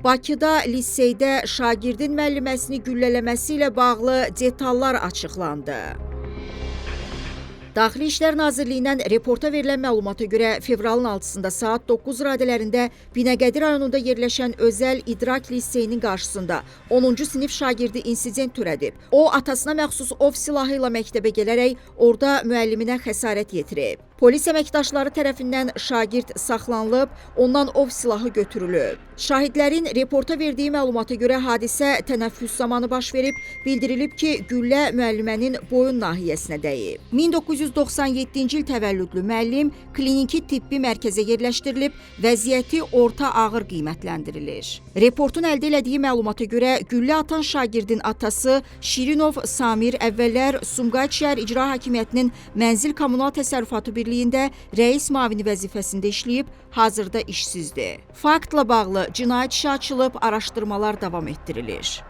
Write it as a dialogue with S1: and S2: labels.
S1: Bakıda liseydə şagirdin müəlliməsini güllələməsi ilə bağlı detallar açıqlandı. Daxili İşlər Nazirliyindən reporta verilən məlumata görə fevralın 6-sında saat 9 radələrində Binəqədi rayonunda yerləşən özəl İdrak liseyinin qarşısında 10-cu sinif şagirdi insident törədib. O, atasına məxsus ov silahı ilə məktəbə gələrək orada müəlliminə xəsarət yetirib. Polis əməkdaşları tərəfindən şagird saxlanılıb, ondan ov silahı götürülüb. Şahidlərin reporta verdiyi məlumata görə hadisə tənəffüs zamanı baş verib, bildirilib ki, güllə müəllimənin boyun nahiyəsinə dəyib. 1997-ci il təvəllüdlü müəllim kliniki tibbi mərkəzə yerləşdirilib, vəziyyəti orta ağır qiymətləndirilir. Reportun əldə elədiyi məlumata görə güllə atan şagirdin atası Şirinov Samir əvvəllər Sumqayıt şəhər İcra Hakimiyyətinin Mənzil Kommunal Təsərrüfatı Birliyində rəis müavini vəzifəsində işləyib, hazırda işsizdir. Faktla bağlı cinayət işi açılıb, araşdırmalar davam etdirilir.